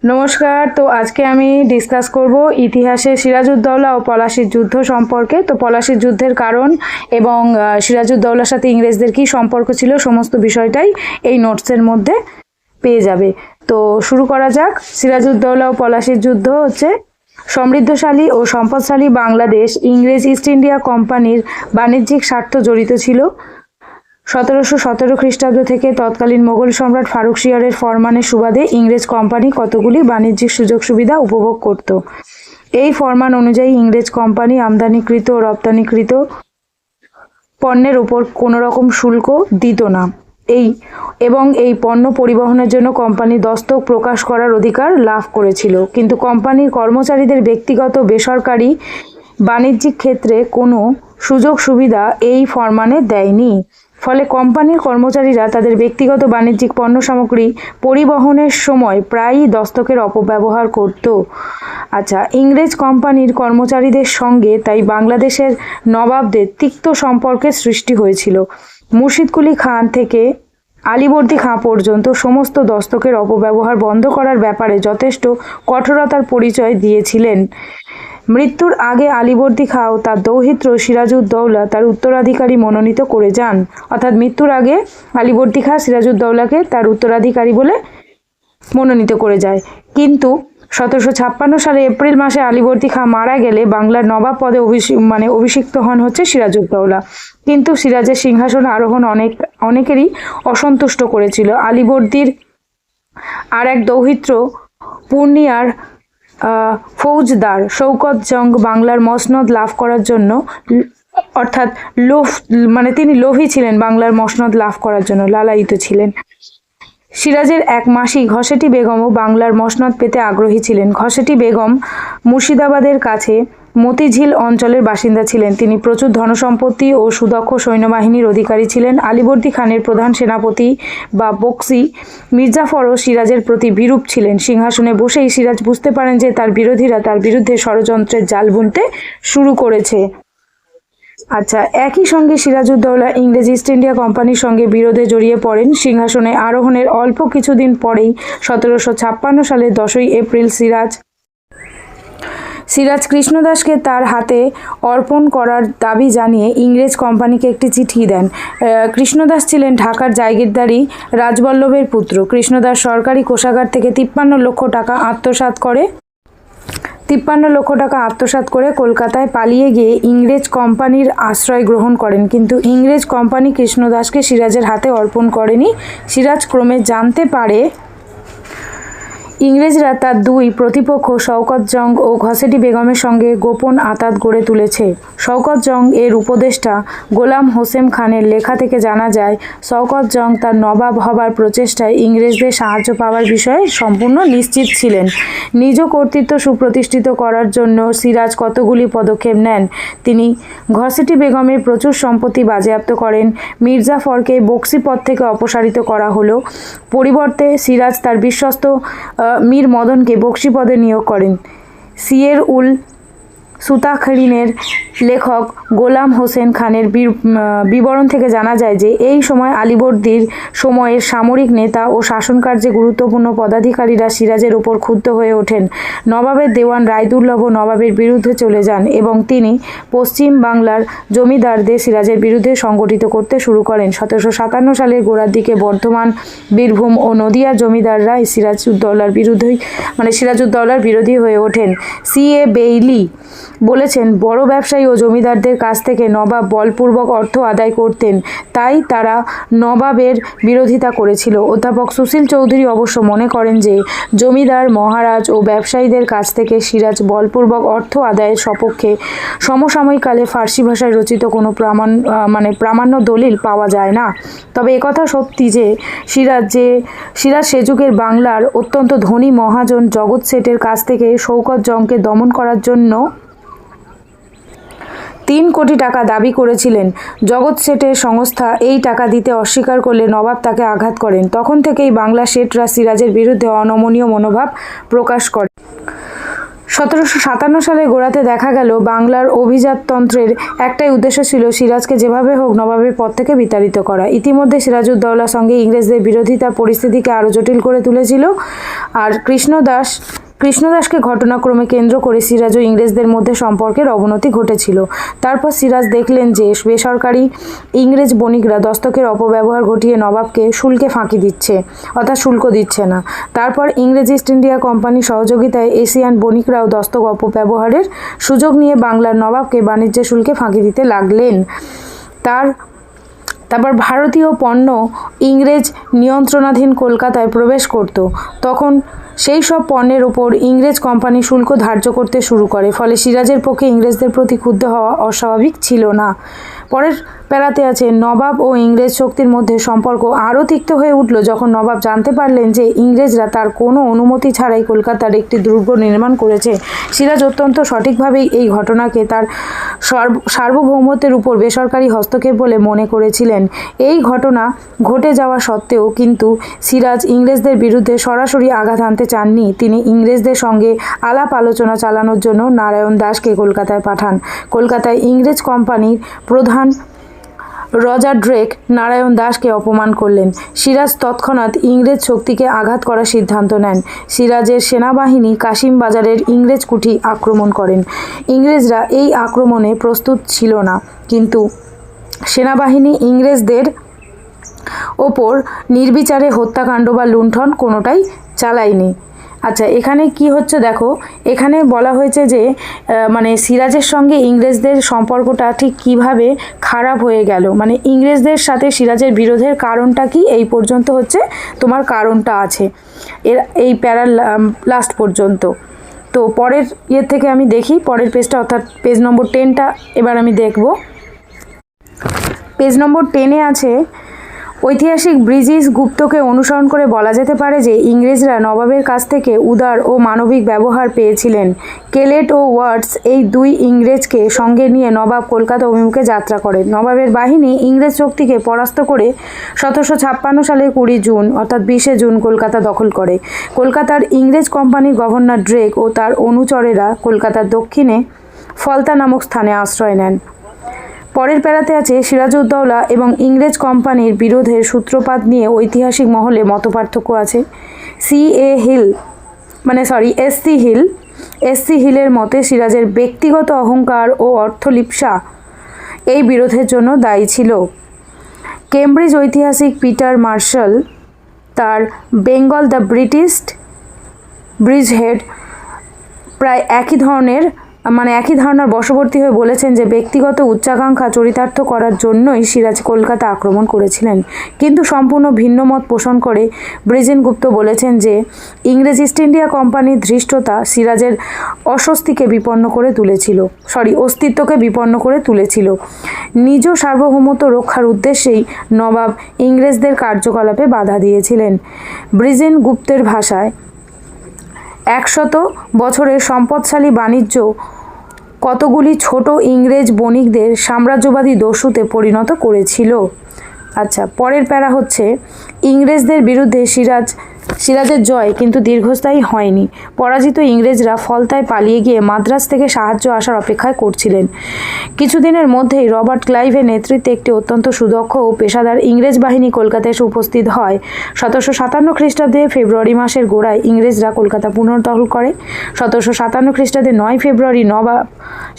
নমস্কার। তো আজকে আমি ডিসকাস করব ইতিহাসে সিরাজউদ্দৌলা ও পলাশীর যুদ্ধ সম্পর্কে। তো পলাশীর যুদ্ধের কারণ এবং সিরাজউদ্দৌলার সাথে ইংরেজদের কী সম্পর্ক ছিল সমস্ত বিষয়টাই এই নোটসের মধ্যে পেয়ে যাবে। তো শুরু করা যাক। সিরাজউদ্দৌলা ও পলাশীর যুদ্ধ হচ্ছে সমৃদ্ধশালী ও সম্পদশালী বাংলাদেশ ইংরেজ ইস্ট ইন্ডিয়া কোম্পানির বাণিজ্যিক স্বার্থ জড়িত ছিল। 1717 খ্রিস্টাব্দ থেকে তৎকালীন মোগল সম্রাট ফারুক শিয়রের ফরমানের সুবাদে ইংরেজ কোম্পানি কতগুলি বাণিজ্যিক সুযোগ সুবিধা উপভোগ করত। এই ফরমান অনুযায়ী ইংরেজ কোম্পানি আমদানিকৃত ও রপ্তানিকৃত পণ্যের উপর কোনো রকম শুল্ক দিত না। এই পণ্য পরিবহনের জন্য কোম্পানি দস্তক প্রকাশ করার অধিকার লাভ করেছিল, কিন্তু কোম্পানির কর্মচারীদের ব্যক্তিগত বেসরকারি বাণিজ্যিক ক্ষেত্রে কোনো সুযোগ সুবিধা এই ফরমানে দেয়নি। ফলে কোম্পানির কর্মচারীরা তাদের ব্যক্তিগত বাণিজ্যিক পণ্য সামগ্রী পরিবহনের সময় প্রায়ই দস্তকের অপব্যবহার করত। আচ্ছা, ইংরেজ কোম্পানির কর্মচারীদের সঙ্গে তাই বাংলাদেশের নবাবদের তিক্ত সম্পর্কের সৃষ্টি হয়েছিল। মুর্শিদকুলি খান থেকে আলীবর্দী খাঁ পর্যন্ত সমস্ত দস্তকের অপব্যবহার বন্ধ করার ব্যাপারে যথেষ্ট কঠোরতার পরিচয় দিয়েছিলেন। মৃত্যুর আগে আলীবর্দী খাঁ ও তার দৌহিত্র সিরাজউদ্দৌলা তার উত্তরাধিকারী মনোনীত করে যান। অর্থাৎ মৃত্যুর আগে আলীবর্দী খাঁ সিরাজউদ্দৌলাকে তার উত্তরাধিকারী বলে মনোনীত করে যায়। কিন্তু 1756 সালে এপ্রিল মাসে আলীবর্দী খাঁ মারা গেলে বাংলার নবাব পদে অভিষিক্ত হন হচ্ছে সিরাজউদ্দৌলা। কিন্তু সিরাজের সিংহাসন আরোহণ অনেকেরই অসন্তুষ্ট করেছিল। আলীবর্দীর আর এক দৌহিত্র পূর্ণিয়ার ফৌজদার শৌকত জং বাংলার মসনদ লাভ করার জন্য অর্থাৎ তিনি লোভী ছিলেন, বাংলার মসনদ লাভ করার জন্য লালায়িত ছিলেন। সিরাজের এক মাসি ঘসেটি বেগমও বাংলার মসনদ পেতে আগ্রহী ছিলেন। ঘসেটি বেগম মুর্শিদাবাদের কাছে মতিঝিল অঞ্চলের বাসিন্দা ছিলেন। তিনি প্রচুর ধনসম্পত্তি ও সুদক্ষ সৈন্যবাহিনীর অধিকারী ছিলেন। আলীবর্দী খানের প্রধান সেনাপতি বা বক্সি মির্জাফরও সিরাজের প্রতি বিরূপ ছিলেন। সিংহাসনে বসেই সিরাজ বুঝতে পারেন যে তার বিরোধীরা তার বিরুদ্ধে ষড়যন্ত্রের জাল বুনতে শুরু করেছে। আচ্ছা, একই সঙ্গে সিরাজউদ্দৌলা ইংরেজ ইস্ট ইন্ডিয়া কোম্পানির সঙ্গে বিরোধে জড়িয়ে পড়েন। সিংহাসনে আরোহণের অল্প কিছুদিন পরেই 1756 সালের 10ই এপ্রিল সিরাজ কৃষ্ণদাসকে তার হাতে অর্পণ করার দাবি জানিয়ে ইংরেজ কোম্পানিকে একটি চিঠি দেন। কৃষ্ণদাস ছিলেন ঢাকার জাগিরদারি রাজবল্লভের পুত্র। কৃষ্ণদাস সরকারি কোষাগার থেকে 53 লক্ষ টাকা আত্মসাৎ করে কলকাতায় পালিয়ে গিয়ে ইংরেজ কোম্পানির আশ্রয় গ্রহণ করেন। কিন্তু ইংরেজ কোম্পানি কৃষ্ণদাসকে সিরাজের হাতে অর্পণ করেনি। সিরাজ ক্রমে জানতে পারে ইংরেজরা তার দুই প্রতিপক্ষ শওকত জং ও ঘসেটি বেগমের সঙ্গে গোপন আঁতাত গড়ে তুলেছে। শওকত জং এর উপদেষ্টা গোলাম হোসেন খানের লেখা থেকে জানা যায়, শওকত জং তার নবাব হবার প্রচেষ্টায় ইংরেজদের সাহায্য পাওয়ার বিষয়ে সম্পূর্ণ নিশ্চিত ছিলেন। নিজ কর্তৃত্ব সুপ্রতিষ্ঠিত করার জন্য সিরাজ কতগুলি পদক্ষেপ নেন। তিনি ঘসেটি বেগমের প্রচুর সম্পত্তি বাজেয়াপ্ত করেন। মির্জাফরকে বক্সি পদ থেকে অপসারিত করা হলো। পরিবর্তে সিরাজ তার বিশ্বস্ত মীর মদনকে বক্সি পদে নিয়োগ করেন। সিয়ের উল সুতাখরিনের লেখক গোলাম হোসেন খানের বিবরণ থেকে জানা যায় যে এই সময় আলীবর্দীর সময়ের সামরিক নেতা ও শাসনকার্যে গুরুত্বপূর্ণ পদাধিকারীরা সিরাজের উপর ক্ষুব্ধ হয়ে ওঠেন। নবাবের দেওয়ান রায়দুর্লভ নবাবের বিরুদ্ধে চলে যান এবং তিনি পশ্চিম বাংলার জমিদারদের সিরাজের বিরুদ্ধে সংগঠিত করতে শুরু করেন। 1757 সালের গোড়ার দিকে বর্ধমান, বীরভূম ও নদিয়ার জমিদাররা সিরাজউদ্দৌলার বিরোধী হয়ে ওঠেন। C.A. বেইলি বলেছেন, বড় ব্যবসায়ী ও জমিদারদের কাছ থেকে নবাব বলপূর্বক অর্থ আদায় করতেন, তাই তারা নবাবের বিরোধিতা করেছিল। অধ্যাপক সুশীল চৌধুরী অবশ্য মনে করেন যে জমিদার, মহারাজ ও ব্যবসায়ীদের কাছ থেকে সিরাজ বলপূর্বক অর্থ আদায়ের সপক্ষে সমসাময়িককালে ফার্সি ভাষায় রচিত কোনো প্রামাণ্য দলিল পাওয়া যায় না। তবে একথা সত্যি যে সিরাজ সে যুগের বাংলার অত্যন্ত ধনী মহাজন জগৎ শেঠের কাছ থেকে শওকত জংকে দমন করার জন্য 3 কোটি টাকা দাবি করেছিলেন। জগৎ শেঠের সংস্থা এই টাকা দিতে অস্বীকার করলে নবাব তাকে আঘাত করেন। তখন থেকেই বাংলা শেঠরা সিরাজের বিরুদ্ধে অনমনীয় মনোভাব প্রকাশ করে। 1757 সালের গোড়াতে দেখা গেল বাংলার অভিজাততন্ত্রের একটাই উদ্দেশ্য ছিল সিরাজকে যেভাবে হোক নবাবের পদ থেকে বিতাড়িত করা। ইতিমধ্যে সিরাজউদ্দৌলার সঙ্গে ইংরেজদের বিরোধিতা পরিস্থিতিকে আরও জটিল করে তুলেছিল। আর কৃষ্ণদাসকে ঘটনাক্রমে কেন্দ্র করে সিরাজ ও ইংরেজদের মধ্যে সম্পর্কের অবনতি ঘটেছিল। তারপর সিরাজ দেখলেন যে বেসরকারি ইংরেজ বণিকরা দস্তকের অপব্যবহার ঘটিয়ে নবাবকে শুল্কে ফাঁকি দিচ্ছে, অর্থাৎ শুল্ক দিচ্ছে না। তারপর ইংরেজ ইস্ট ইন্ডিয়া কোম্পানির সহযোগিতায় এশিয়ান বণিকরাও দস্তক অপব্যবহারের সুযোগ নিয়ে বাংলার নবাবকে বাণিজ্য শুল্কে ফাঁকি দিতে লাগলেন। তারপর ভারতীয় পণ্য ইংরেজ নিয়ন্ত্রণাধীন কলকাতায় প্রবেশ করত। তখন সেই সব পণ্যের ওপর ইংরেজ কোম্পানি শুল্ক ধার্য করতে শুরু করে। ফলে সিরাজের পক্ষে ইংরেজদের প্রতি ক্ষুব্ধ হওয়া অস্বাভাবিক ছিল না। পরের প্যারাতে আছে, নবাব ও ইংরেজ শক্তির মধ্যে সম্পর্ক আরও তিক্ত হয়ে উঠল যখন নবাব জানতে পারলেন যে ইংরেজরা তার কোনো অনুমতি ছাড়াই কলকাতার একটি দুর্গ নির্মাণ করেছে। সিরাজ অত্যন্ত সঠিকভাবেই এই ঘটনাকে তার সার্বভৌমত্বের উপর বেসরকারি হস্তক্ষেপ বলে মনে করেছিলেন। এই ঘটনা ঘটে যাওয়া সত্ত্বেও কিন্তু সিরাজ ইংরেজদের বিরুদ্ধে সরাসরি আঘাত আনতে চাননি। তিনি ইংরেজদের সঙ্গে আলাপ আলোচনা চালানোর জন্য নারায়ণ দাসকে কলকাতায় পাঠান। কলকাতায় ইংরেজ কোম্পানির প্রধান রজার ড্রেক নারায়ণ দাসকে অপমান করলেন। সিরাজ তৎক্ষণাৎ ইংরেজ শক্তিকে আঘাত করার সিদ্ধান্ত নেন। সিরাজের সেনাবাহিনী কাশিম বাজারের ইংরেজ কুঠি আক্রমণ করেন। ইংরেজরা এই আক্রমণে প্রস্তুত ছিল না, কিন্তু সেনাবাহিনী ইংরেজদের ওপর নির্বিচারে হত্যাকাণ্ড বা লুণ্ঠন কোনোটাই চালায়নি। আচ্ছা, এখানে কি হচ্ছে দেখো, এখানে বলা হয়েছে যে মানে সিরাজের সঙ্গে ইংরেজদের সম্পর্কটা ঠিক কিভাবে খারাপ হয়ে গেল, মানে ইংরেজদের সাথে সিরাজের বিরোধের কারণটা কি, এই পর্যন্ত হচ্ছে তোমার কারণটা আছে এই প্যারার লাস্ট পর্যন্ত। তো পরের থেকে আমি দেখি পরের পেজটা, অর্থাৎ পেজ নম্বর 10টা এবার আমি দেখব। পেজ নম্বর 10-এ আছে, ঐতিহাসিক ব্রিজিস গুপ্তকে অনুসরণ করে বলা যেতে পারে যে ইংরেজরা নবাবের কাছ থেকে উদার ও মানবিক ব্যবহার পেয়েছিলেন। কেলেট ও ওয়াটস এই দুই ইংরেজকে সঙ্গে নিয়ে নবাব কলকাতা অভিমুখে যাত্রা করেন। নবাবের বাহিনী ইংরেজ শক্তিকে পরাস্ত করে 1756 সালের 20 জুন অর্থাৎ 20 জুন কলকাতা দখল করে। কলকাতার ইংরেজ কোম্পানির গভর্নর ড্রেক ও তার অনুচরেরা কলকাতার দক্ষিণে ফলতা নামক স্থানে আশ্রয় নেন। পরের প্যারাতে আছে, সিরাজউদ্দৌলা এবং ইংরেজ কোম্পানির বিরোধের সূত্রপাত নিয়ে ঐতিহাসিক মহলে মতপার্থক্য আছে। এসসি হিলের মতে সিরাজের ব্যক্তিগত অহংকার ও অর্থলিপ্সা এই বিরোধের জন্য দায়ী ছিল। কেমব্রিজ ঐতিহাসিক পিটার মার্শাল তার বেঙ্গল দ্য ব্রিটিশ ব্রিজহেড প্রায় একই ধারণার বশবর্তী হয়ে বলেছেন যে ব্যক্তিগত উচ্চাকাঙ্ক্ষা চরিতার্থ করার জন্যই সিরাজ কলকাতা আক্রমণ করেছিলেন। কিন্তু সম্পূর্ণ ভিন্ন মত পোষণ করে ব্রিজেন গুপ্ত বলেছেন যে ইংরেজ ইস্ট ইন্ডিয়া কোম্পানির ধৃষ্টতা সিরাজের অস্তিত্বকে বিপন্ন করে তুলেছিল। নিজ সার্বভৌমত্ব রক্ষার উদ্দেশ্যেই নবাব ইংরেজদের কার্যকলাপে বাধা দিয়েছিলেন। ব্রিজেন গুপ্তের ভাষায় 100 বছরের সম্পদশালী বাণিজ্য কতগুলি ছোট ইংরেজ বণিকদের সাম্রাজ্যবাদী দস্যুতে পরিণত করেছিল। আচ্ছা, পরের প্যারা হচ্ছে, ইংরেজদের বিরুদ্ধে সিরাজের জয় কিন্তু দীর্ঘস্থায়ী হয়নি। পরাজিত ইংরেজরা ফলতায় পালিয়ে গিয়ে মাদ্রাজ থেকে সাহায্য আসার অপেক্ষায় করছিলেন। কিছুদিনের মধ্যেই রবার্ট ক্লাইভের নেতৃত্বে একটি অত্যন্ত সুদক্ষ ও পেশাদার ইংরেজ বাহিনী কলকাতায় এসে উপস্থিত হয়। 1757 খ্রিস্টাব্দে ফেব্রুয়ারি মাসের গোড়ায় ইংরেজরা কলকাতা পুনর্দখল করে। 1757 খ্রিস্টাব্দে 9 ফেব্রুয়ারি নবাব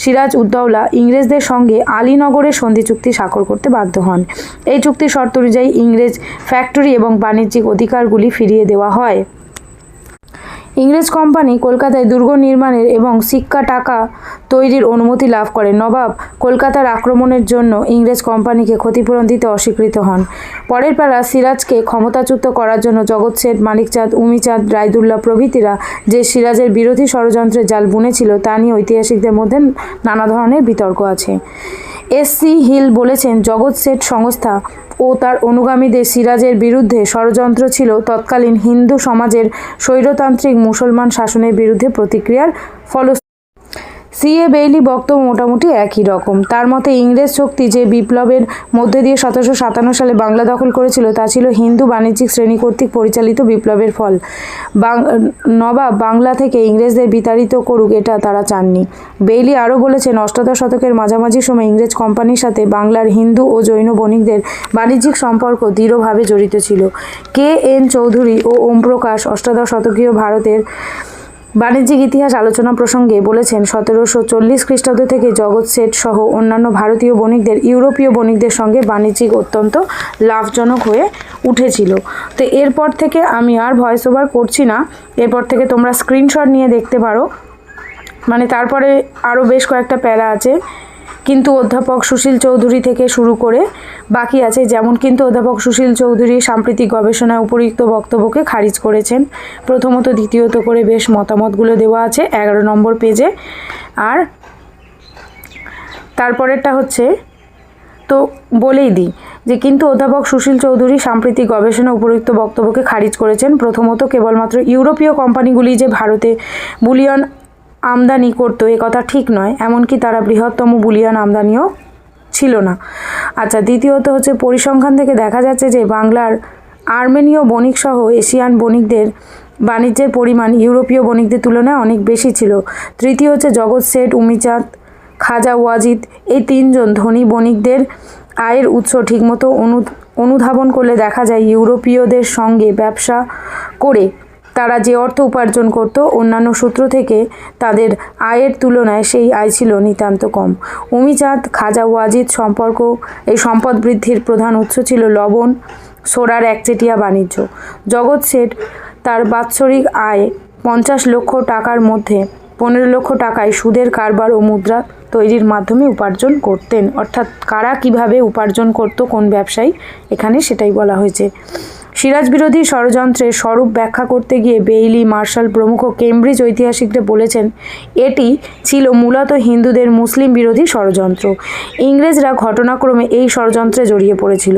সিরাজ উদ্দৌলা ইংরেজদের সঙ্গে আলীনগরের সন্ধি চুক্তি স্বাক্ষর করতে বাধ্য হন। এই চুক্তির শর্ত অনুযায়ী ইংরেজ ফ্যাক্টরি এবং বাণিজ্যিক অধিকারগুলি ফিরিয়ে দেওয়া হয়। ইংরেজ কোম্পানি কলকাতায় দুর্গ নির্মাণের এবং সিক্কা টাকা তৈরির অনুমতি লাভ করে। নবাব কলকাতার আক্রমণের জন্য ইংরেজ কোম্পানিকে ক্ষতিপূরণ দিতে অস্বীকৃত হন। পরের পালা, সিরাজকে ক্ষমতাচ্যুত করার জন্য জগৎ শেঠ, মানিকচাঁদ, উমিচাঁদ, রায়দুল্লাহ প্রভৃতিরা যে সিরাজের বিরোধী ষড়যন্ত্রের জাল বুনেছিল তা নিয়ে ঐতিহাসিকদের মধ্যে নানা ধরনের বিতর্ক আছে। এসসি হিল বলেছেন, জগৎ শেঠ সংস্থা ও তার অনুগামীদের সিরাজের বিরুদ্ধে ষড়যন্ত্র ছিল তৎকালীন হিন্দু সমাজের স্বৈরতান্ত্রিক মুসলমান শাসনের বিরুদ্ধে প্রতিক্রিয়ার ফলশ্রুতি। সিএ বেইলি বক্তব্য মোটামুটি একই রকম। তার মতে ইংরেজ শক্তি যে বিপ্লবের মধ্যে দিয়ে 1757 সালে বাংলা দখল করেছিল তা ছিল হিন্দু বাণিজ্যিক শ্রেণী কর্তৃক পরিচালিত বিপ্লবের ফল। নবাব বাংলা থেকে ইংরেজদের বিতাড়িত করুক এটা তারা চাননি। বেইলি আরও বলেছেন, অষ্টাদশ শতকের মাঝামাঝি সময় ইংরেজ কোম্পানির সাথে বাংলার হিন্দু ও জৈন বণিকদের বাণিজ্যিক সম্পর্ক দৃঢ়ভাবে জড়িত ছিল। কে.এন. চৌধুরী ও ওম প্রকাশ অষ্টাদশ শতকীয় ভারতের বাণিজ্যিক ইতিহাস আলোচনা প্রসঙ্গে বলেছেন, 1740 খ্রিস্টাব্দ থেকে জগৎ শেঠ সহ অন্যান্য ভারতীয় বণিকদের ইউরোপীয় বণিকদের সঙ্গে বাণিজ্যিক অত্যন্ত লাভজনক হয়ে উঠেছিল। তো এরপর থেকে আমি আর ভয়েস ওভার করছি না, এরপর থেকে তোমরা স্ক্রিনশট নিয়ে দেখতে পারো। মানে তারপরে আরও বেশ কয়েকটা প্যারা আছে, কিন্তু অধ্যাপক সুশীল চৌধুরী থেকে শুরু করে বাকি আছে। যেমন কিন্তু অধ্যাপক সুশীল চৌধুরী সাম্প্রতিক গবেষণায় উপরিউক্ত বক্তব্যকে খারিজ করেছেন। প্রথমত দ্বিতীয়ত করে বেশ মতামতগুলো দেওয়া আছে 11 নম্বর পেজে। আর তারপরেরটা হচ্ছে, তো বলেই দিই যে কিন্তু অধ্যাপক সুশীল চৌধুরী সাম্প্রতিক গবেষণা উপরিউক্ত বক্তব্যকে খারিজ করেছেন। প্রথমত কেবলমাত্র ইউরোপীয় কোম্পানিগুলি যে ভারতে বুলিয়ন আমদানি করতো এ কথা ঠিক নয়, এমনকি তারা বৃহত্তম বুলিয়ন আমদানিও ছিল না। আচ্ছা, দ্বিতীয়ত হচ্ছে পরিসংখ্যান থেকে দেখা যাচ্ছে যে বাংলার আর্মেনীয় বণিক সহ এশিয়ান বণিকদের বাণিজ্যের পরিমাণ ইউরোপীয় বণিকদের তুলনায় অনেক বেশি ছিল। তৃতীয় হচ্ছে জগৎ শেঠ, উমিচাঁদ, খাজা ওয়াজিদ এই তিনজন ধনী বণিকদের আয়ের উৎস ঠিকমতো অনুধাবন করলে দেখা যায় ইউরোপীয়দের সঙ্গে ব্যবসা করে তারা যে অর্থ উপার্জন করত অন্যান্য সূত্র থেকে তাদের আয়ের তুলনায় সেই আয় ছিল নিতান্ত কম। উমিচাঁদ, খাজা ওয়াজিদ সম্পর্ক এই সম্পদ বৃদ্ধির প্রধান উৎস ছিল লবণ সোরার একচেটিয়া বাণিজ্য। জগৎ শেঠ তার বাৎসরিক আয় 50 লক্ষ টাকার মধ্যে 15 লক্ষ টাকায় সুদের কারবার ও মুদ্রা তৈরির মাধ্যমে উপার্জন করতেন। অর্থাৎ কারা কিভাবে উপার্জন করত, কোন ব্যবসায়ী, এখানে সেটাই বলা হয়েছে। সিরাজ বিরোধী ষড়যন্ত্রের স্বরূপ ব্যাখ্যা করতে গিয়ে বেইলি, মার্শাল প্রমুখ কেমব্রিজ ঐতিহাসিকরা বলেছেন এটি ছিল মূলত হিন্দুদের মুসলিম বিরোধী ষড়যন্ত্র। ইংরেজরা ঘটনাক্রমে এই ষড়যন্ত্রে জড়িয়ে পড়েছিল।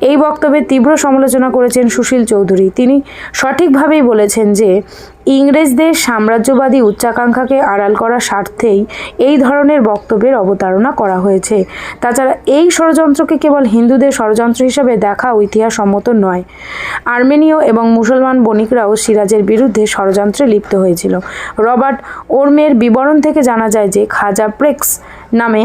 এই বক্তব্যের তীব্র সমালোচনা করেছেন সুশীল চৌধুরী। তিনি সঠিকভাবেই বলেছেন যে ইংরেজদের সাম্রাজ্যবাদী উচ্চাকাঙ্ক্ষাকে আড়াল করার স্বার্থেই এই ধরনের বক্তব্যের অবতারণা করা হয়েছে। তাছাড়া এই ষড়যন্ত্রকে কেবল হিন্দুদের ষড়যন্ত্র হিসেবে দেখা ইতিহাসসম্মত নয়। আর্মেনীয় এবং মুসলমান বণিকরাও সিরাজের বিরুদ্ধে ষড়যন্ত্রে লিপ্ত হয়েছিল। রবার্ট ওর্মের বিবরণ থেকে জানা যায় যে খাজা প্রেক্স নামে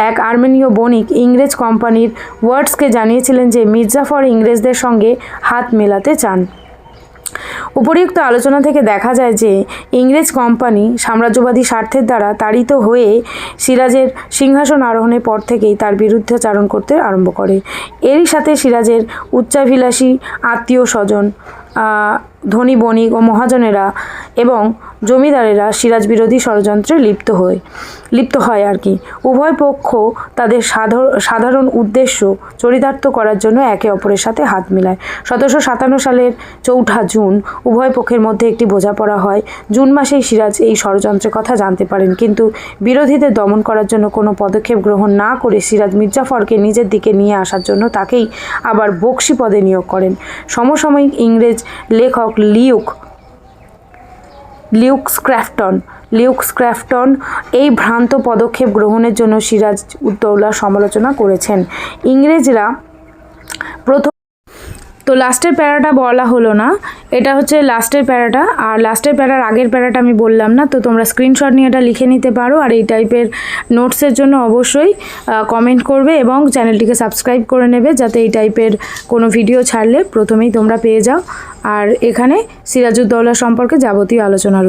এক আর্মেনীয় বণিক ইংরেজ কোম্পানির ওয়ার্ডসকে জানিয়েছিলেন যে মির্জাফর ইংরেজদের সঙ্গে হাত মেলাতে চান। উপরিউক্ত আলোচনা থেকে দেখা যায় যে ইংরেজ কোম্পানি সাম্রাজ্যবাদী স্বার্থের দ্বারা তাড়িত হয়ে সিরাজের সিংহাসন আরোহণের পর থেকেই তার বিরুদ্ধাচারণ করতে আরম্ভ করে। এরই সাথে সিরাজের উচ্চাভিলাষী আত্মীয় স্বজন, ধনী বণিক ও মহাজনেরা এবং জমিদারেরা সিরাজ বিরোধী ষড়যন্ত্রে লিপ্ত হয় আর কি। উভয় পক্ষ তাদের সাধারণ উদ্দেশ্য চরিতার্থ করার জন্য একে অপরের সাথে হাত মেলায়। 1757 সালের 4 জুন উভয় পক্ষের মধ্যে একটি বোঝাপড়া হয়। জুন মাসেই সিরাজ এই ষড়যন্ত্রের কথা জানতে পারেন, কিন্তু বিরোধীদের দমন করার জন্য কোনো পদক্ষেপ গ্রহণ না করে সিরাজ মির্জাফরকে নিজের দিকে নিয়ে আসার জন্য তাকেই আবার বক্সি পদে নিয়োগ করেন। সমসাময়িক ইংরেজ লেখক লিউক স্ক্র্যাফটন এই ভ্রান্ত পদক্ষেপ গ্রহণের জন্য সিরাজ উদ্দৌলার সমালোচনা করেছেন। ইংরেজরা প্রথম তো লাস্টের প্যারাটা বলা হলো না, এটা হচ্ছে লাস্টের প্যারাটা, আর লাস্টের প্যারার আগের প্যারাটা আমি বললাম না। তো তোমরা স্ক্রিনশট নিয়ে এটা লিখে নিতে পারো, আর এই টাইপের নোটসের জন্য অবশ্যই কমেন্ট করবে এবং চ্যানেলটিকে সাবস্ক্রাইব করে নেবে, যাতে এই টাইপের কোনো ভিডিও ছাড়লে প্রথমেই তোমরা পেয়ে যাও। আর এখানে সিরাজউদ্দৌলা সম্পর্কে যাবতীয় আলোচনা